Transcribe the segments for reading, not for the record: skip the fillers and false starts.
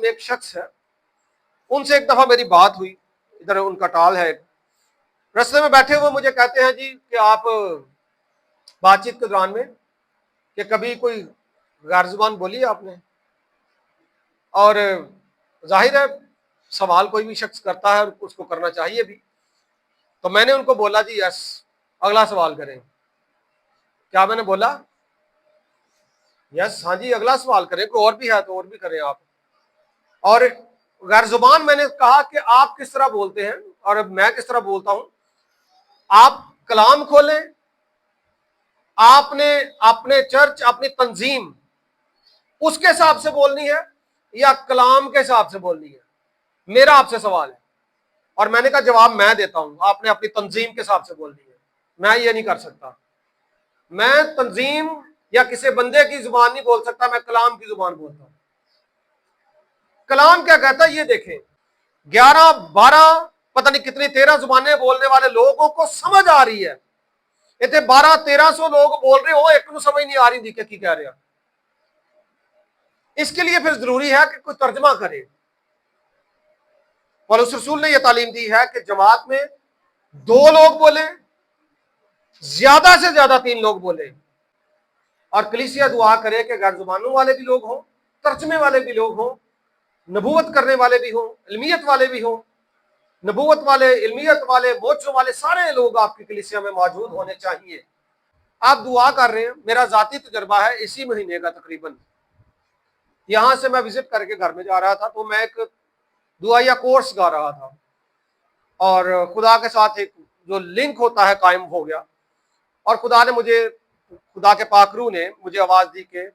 ایک شخص ہے، ان سے ایک دفعہ میری بات ہوئی، ادھر ان کا ٹال ہے، رستے میں بیٹھے ہوئے مجھے کہتے ہیں جی کہ آپ بات چیت کے دوران میں کہ کبھی کوئی غیر زبان بولی ہے آپ نے؟ اور ظاہر ہے سوال کوئی بھی شخص کرتا ہے اور اس کو کرنا چاہیے بھی، تو میں نے ان کو بولا جی یس، اگلا سوال کریں۔ کیا میں نے بولا؟ یس، ہاں جی اگلا سوال کریں، کوئی اور بھی ہے تو اور بھی کریں آپ۔ اور غیر زبان میں نے کہا کہ آپ کس طرح بولتے ہیں اور میں کس طرح بولتا ہوں۔ آپ کلام کھولیں، آپ نے اپنے چرچ، اپنی تنظیم اس کے حساب سے بولنی ہے یا کلام کے حساب سے بولنی ہے؟ میرا آپ سے سوال ہے، اور میں نے کہا جواب میں دیتا ہوں، آپ نے اپنی تنظیم کے حساب سے بولنی ہے، میں یہ نہیں کر سکتا۔ میں تنظیم یا کسی بندے کی زبان نہیں بول سکتا، میں کلام کی زبان بولتا ہوں۔ کلام کیا کہتا ہے یہ دیکھیں، 11 12 پتہ نہیں کتنی 13 زبانیں بولنے والے لوگوں کو سمجھ آ رہی ہے، اتنے 1200-1300 لوگ بول رہے ہو، ایک کو سمجھ نہیں آ رہی کہ کی کہہ رہے ہیں۔ اس کے لیے پھر ضروری ہے کہ کوئی ترجمہ کرے۔ پولس رسول نے یہ تعلیم دی ہے کہ جماعت میں 2 لوگ بولیں، زیادہ سے زیادہ 3 لوگ بولیں، اور کلیسیا دعا کرے کہ غیر زبانوں والے بھی لوگ ہوں، ترجمے والے بھی لوگ ہوں، نبوت کرنے والے بھی ہوں، علمیت والے بھی ہوں، نبوت والے، علمیت والے، معجزوں والے، سارے لوگ آپ کی کلیسیا میں موجود ہونے چاہیے۔ آپ دعا کر رہے ہیں، میرا ذاتی تجربہ ہے اسی مہینے کا تقریباً، یہاں سے میں وزٹ کر کے گھر میں جا رہا تھا تو میں ایک دعائیا کورس گا رہا تھا، اور خدا کے ساتھ ایک جو لنک ہوتا ہے قائم ہو گیا، اور خدا نے مجھے، خدا کے پاک روح نے مجھے آواز دی کہ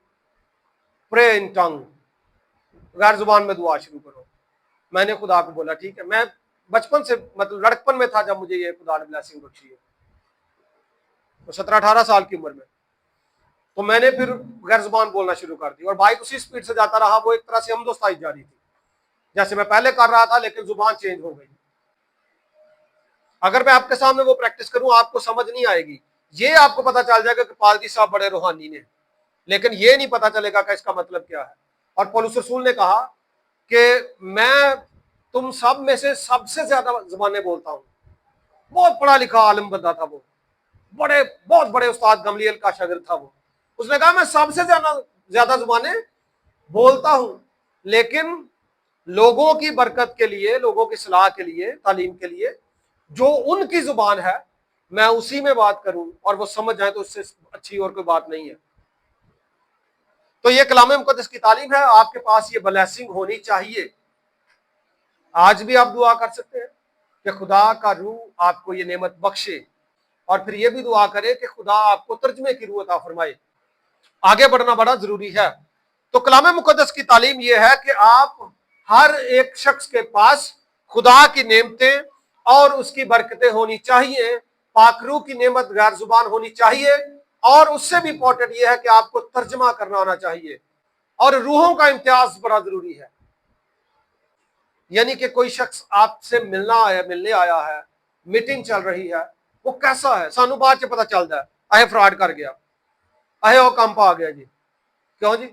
پرے ان ٹنگ، غیر زبان میں دعا شروع کرو۔ میں نے خدا کو بولا ٹھیک ہے، میں بچپن سے مطلب لڑکپن میں تھا جب مجھے یہ خدا نے بلیسنگ بخشی ہے، 17-18 سال کی عمر میں، تو میں نے پھر غیر زبان بولنا شروع کر دی، اور بائک اسی سپیڈ سے جاتا رہا، وہ ایک طرح سے ہمدوستائی جاری تھی، جیسے میں پہلے کر رہا تھا لیکن زبان چینج ہو گئی۔ اگر میں آپ کے سامنے وہ پریکٹس کروں آپ کو سمجھ نہیں آئے گی، یہ آپ کو پتا چل جائے گا کہ پادری صاحب بڑے روحانی نے، لیکن یہ نہیں پتا چلے گا کہ اس کا مطلب کیا ہے۔ اور پولس رسول نے کہا کہ میں تم سب میں سے سب سے زیادہ زبانیں بولتا ہوں۔ بہت پڑھا لکھا عالم بندہ تھا وہ، بہت بڑے استاد گملیل کا شاگرد تھا وہ، اس نے کہا میں سب سے زیادہ زبانیں بولتا ہوں، لیکن لوگوں کی برکت کے لیے، لوگوں کی صلاح کے لیے، تعلیم کے لیے، جو ان کی زبان ہے میں اسی میں بات کروں اور وہ سمجھ جائے تو اس سے اچھی اور کوئی بات نہیں ہے۔ تو یہ کلام مقدس کی تعلیم ہے، آپ کے پاس یہ بلیسنگ ہونی چاہیے۔ آج بھی آپ دعا کر سکتے ہیں کہ خدا کا روح آپ کو یہ نعمت بخشے، اور پھر یہ بھی دعا کرے کہ خدا آپ کو ترجمے کی روح عطا فرمائے۔ آگے بڑھنا بڑا ضروری ہے۔ تو کلام مقدس کی تعلیم یہ ہے کہ آپ ہر ایک شخص کے پاس خدا کی نعمتیں اور اس کی برکتیں ہونی چاہیے، پاک روح کی نعمت غیر زبان ہونی چاہیے، اور اس سے بھی امپورٹنٹ یہ ہے کہ آپ کو ترجمہ کرنا آنا چاہیے، اور روحوں کا امتیاز بڑا ضروری ہے۔ یعنی کہ کوئی شخص آپ سے ملنے آیا ہے، میٹنگ چل رہی ہے، وہ کیسا ہے سانو بعد سے پتا چلتا ہے، اے فراڈ کر گیا، اے وہ کمپ آ گیا جی، کیوں جی؟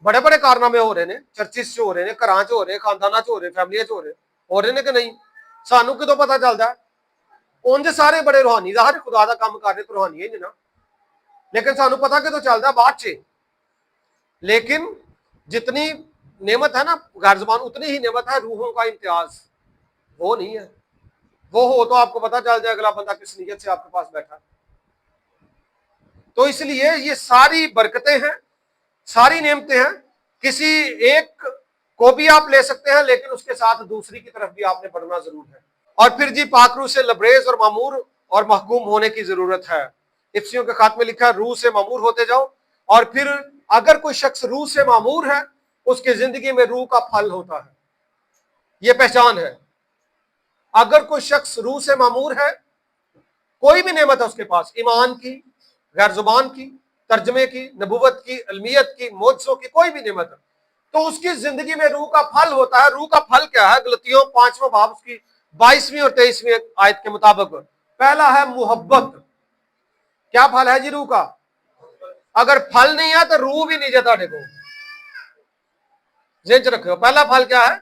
بڑے بڑے کارنامے ہو رہے ہیں، چرچز ہو رہے ہیں، گھراں چ ہو رہے ہیں، خانداناں چ ہو رہے ہیں، فیملیاں چ ہو رہے ہیں کہ نہیں؟ سانو کدوں پتا چلتا ہے؟ انج سارے بڑے روحانی، ظاہر خدا دا کام کر رہے تو روحانی ہی نا، لیکن سانو پتا کدوں چلتا ہے؟ بعد چ۔ لیکن جتنی نعمت ہے نا غیر زبان، اتنی ہی نعمت ہے روحوں کا امتیاز، وہ نہیں ہے۔ وہ ہو تو آپ کو پتا چل جائے اگلا بندہ کس نیت سے آپ کے پاس بیٹھا۔ تو اس لیے یہ ساری برکتیں ہیں، ساری نعمتیں ہیں، کسی ایک کو بھی آپ لے سکتے ہیں، لیکن اس کے ساتھ دوسری کی طرف بھی آپ نے بڑھنا ضرور ہے۔ اور پھر جی پاک روح سے لبریز اور معمور اور محکوم ہونے کی ضرورت ہے۔ افسیوں کے خط میں لکھا ہے روح سے معمور ہوتے جاؤ، اور پھر اگر کوئی شخص روح سے معمور ہے اس کی زندگی میں روح کا پھل ہوتا ہے، یہ پہچان ہے۔ اگر کوئی شخص روح سے معمور ہے، کوئی بھی نعمت ہے اس کے پاس، ایمان کی، غیر زبان کی، ترجمے کی، نبوت کی، علمیت کی، معجزوں کی، کوئی بھی نعمت ہے، تو اس کی زندگی میں روح کا پھل ہوتا ہے۔ روح کا پھل کیا ہے؟ غلطیوں 5واں باب اس کی 22ویں اور 23ویں آیت کے مطابق پہلا ہے محبت۔ کیا پھل ہے جی روح کا؟ اگر پھل نہیں ہے تو روح بھی نہیں جاتا دیکھو۔ ذہن چ رکھو پہلا پھل کیا ہے؟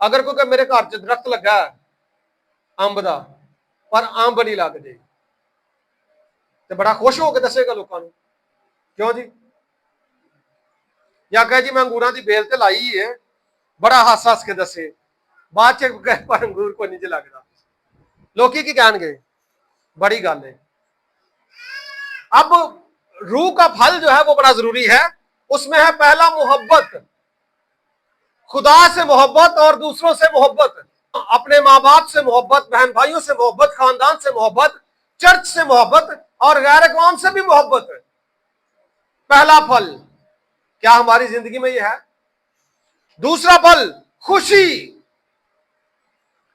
اگر کوئی کہ میرے گھر درخت لگا ہے امب دا پر امب نہیں لگ دے تو بڑا خوش ہو کے دسے گا لوگوں کو، کیوں جی؟ یا کہ جی میں انگوراں دی بیل تے لائی ہے، بڑا ہس ہس کے دسے، بعد پر انگور کو نہیں لگتا، لوکی کی کہن گے بڑی گل ہے۔ اب روح کا پھل جو ہے وہ بڑا ضروری ہے، اس میں ہے پہلا محبت، خدا سے محبت اور دوسروں سے محبت، اپنے ماں باپ سے محبت، بہن بھائیوں سے محبت، خاندان سے محبت، چرچ سے محبت اور غیر اقوام سے بھی محبت۔ پہلا پھل کیا ہماری زندگی میں یہ ہے؟ دوسرا پھل خوشی،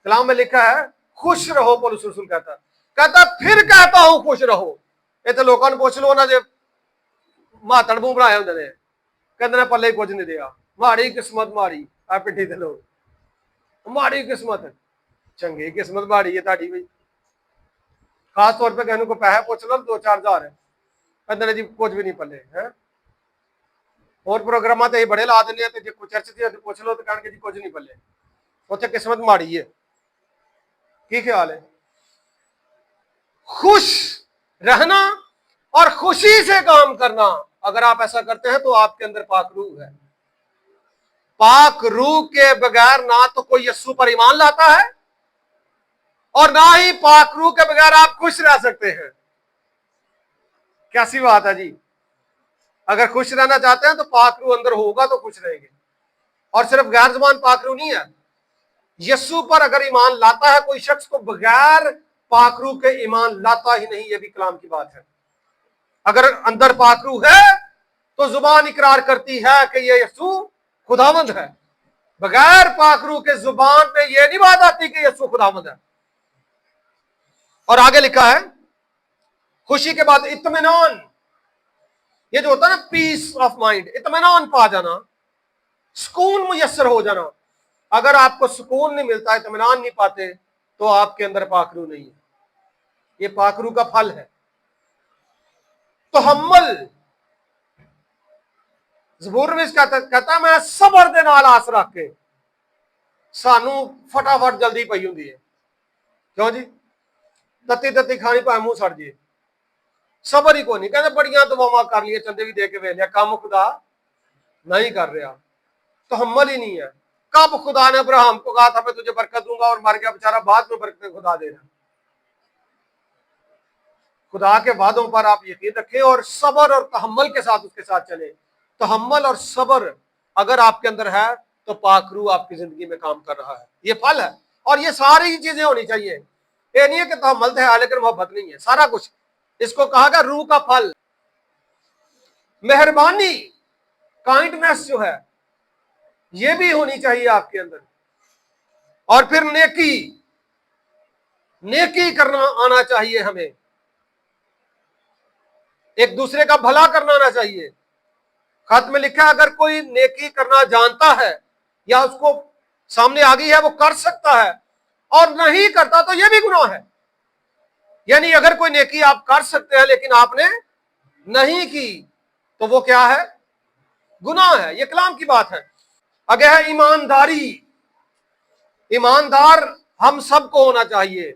کلام میں لکھا ہے خوش رہو، پولس رسول کہتا پھر کہتا ہوں خوش رہو۔ یہ تو لوگوں نے پوچھ لو نا، جو ماتڑ منہ بنائے ہوتے ہیں کہ پلے کچھ نہیں دیا، ماڑی قسمت ماڑی آ پٹھی تے لوگ، ماڑی قسمت چنگی قسمت ماڑی ہے تاری بھائی، خاص طور پہ کہنے کو پیسے پوچھ لو 2-4 ہزار ہے جی کچھ بھی نہیں پلے ہے، اور پروگرامات یہ بڑے لا دینے ہیں، جی چرچ سے پوچھ لو تو کہنے کہ جی کچھ نہیں پلے، اتنے قسمت ماڑی ہے۔ کی خیال ہے؟ خوش رہنا اور خوشی سے کام کرنا، اگر آپ ایسا کرتے ہیں تو آپ کے اندر پاک روح ہے۔ پاک روح کے بغیر نہ تو کوئی یسوع پر ایمان لاتا ہے اور نہ ہی پاک روح کے بغیر آپ خوش رہ سکتے ہیں۔ کیسی بات ہے جی؟ اگر خوش رہنا چاہتے ہیں تو پاک روح اندر ہوگا تو خوش رہیں گے، اور صرف غیر زبان پاک روح نہیں ہے، یسوع پر اگر ایمان لاتا ہے کوئی شخص تو بغیر پاک روح کے ایمان لاتا ہی نہیں، یہ بھی کلام کی بات ہے۔ اگر اندر پاک روح ہے تو زبان اقرار کرتی ہے کہ یہ یسوع خداوند ہے، بغیر پاک روح کے زبان پہ یہ نہیں بات آتی کہ یسوع خداوند ہے۔ اور آگے لکھا ہے خوشی کے بعد اطمینان، یہ جو ہوتا ہے نا پیس آف مائنڈ، اطمینان پا جانا، سکون میسر ہو جانا۔ اگر آپ کو سکون نہیں ملتا، اطمینان نہیں پاتے، تو آپ کے اندر پاک روح نہیں ہے۔ یہ پاک روح کا پھل ہے۔ تحمل، زبور میں کہتا ہے میں صبر دے نال آس رکھ کے، سانو فٹافٹ جلدی پئی ہوندی ہے، کیوں جی؟ تتی تتی کھانی پائے منہ سڑ جائے، صبر ہی کوئی نہیں، کہتے بڑیاں دعاواں کر لیے، چندے بھی دے کے ویلیا، کام خدا نہیں کر رہا، تحمل ہی نہیں ہے۔ کب خدا نے ابراہیم کو کہا تھا میں تجھے برکت دوں گا اور مر گیا بیچارہ، بعد میں برکت خدا دے رہا۔ خدا کے وعدوں پر آپ یقین رکھیں اور صبر اور تحمل کے ساتھ اس کے ساتھ چلیں۔ تحمل اور صبر اگر آپ کے اندر ہے تو پاک روح آپ کی زندگی میں کام کر رہا ہے، یہ پھل ہے۔ اور یہ ساری چیزیں ہونی چاہیے، یہ نہیں ہے کہ تحمل ہے لیکن محبت نہیں ہے، سارا کچھ اس کو کہا گیا روح کا پھل۔ مہربانی، کائنڈنس جو ہے یہ بھی ہونی چاہیے آپ کے اندر، اور پھر نیکی، نیکی کرنا آنا چاہیے ہمیں، ایک دوسرے کا بھلا کرنا آنا چاہیے۔ خط میں لکھا ہے اگر کوئی نیکی کرنا جانتا ہے یا اس کو سامنے آ گئی ہے وہ کر سکتا ہے اور نہیں کرتا تو یہ بھی گناہ ہے۔ یعنی اگر کوئی نیکی آپ کر سکتے ہیں لیکن آپ نے نہیں کی تو وہ کیا ہے؟ گناہ ہے، یہ کلام کی بات ہے۔ آگے ہے ایمانداری، ایماندار ہم سب کو ہونا چاہیے۔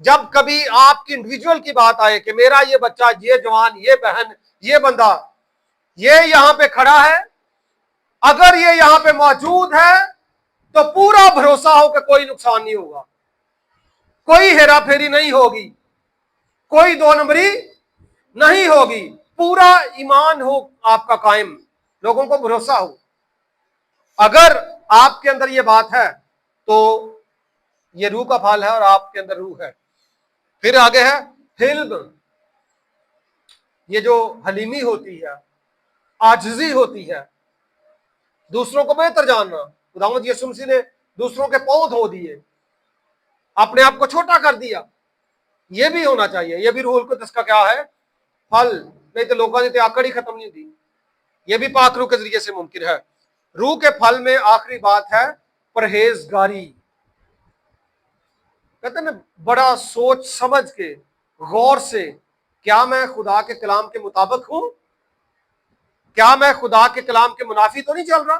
جب کبھی آپ کی انڈیویجول کی بات آئے کہ میرا یہ بچہ، یہ جوان، یہ بہن، یہ بندہ، یہ یہاں پہ کھڑا ہے، اگر یہ یہاں پہ موجود ہے تو پورا بھروسہ ہو کہ کوئی نقصان نہیں ہوگا، کوئی ہیرا پھیری نہیں ہوگی، کوئی دو نمبری نہیں ہوگی، پورا ایمان ہو آپ کا قائم، لوگوں کو بھروسہ ہو۔ اگر آپ کے اندر یہ بات ہے تو یہ روح کا پھل ہے اور آپ کے اندر روح ہے۔ پھر آگے ہے حلم، یہ جو حلیمی ہوتی ہے، عاجزی ہوتی ہے، دوسروں کو بہتر جاننا۔ خداوند یسوع مسیح نے دوسروں کے پاؤں دھو دیے، اپنے آپ کو چھوٹا کر دیا، یہ بھی ہونا چاہیے، یہ بھی روح القدس کا کیا ہے؟ پھل، نہیں تو لوگوں کی آکڑ ہی ختم نہیں ہوتی، یہ بھی پاک روح کے ذریعے سے ممکن ہے۔ روح کے پھل میں آخری بات ہے پرہیزگاری، کہتے ہیں نا بڑا سوچ سمجھ کے غور سے، کیا میں خدا کے کلام کے مطابق ہوں؟ کیا میں خدا کے کلام کے منافی تو نہیں چل رہا؟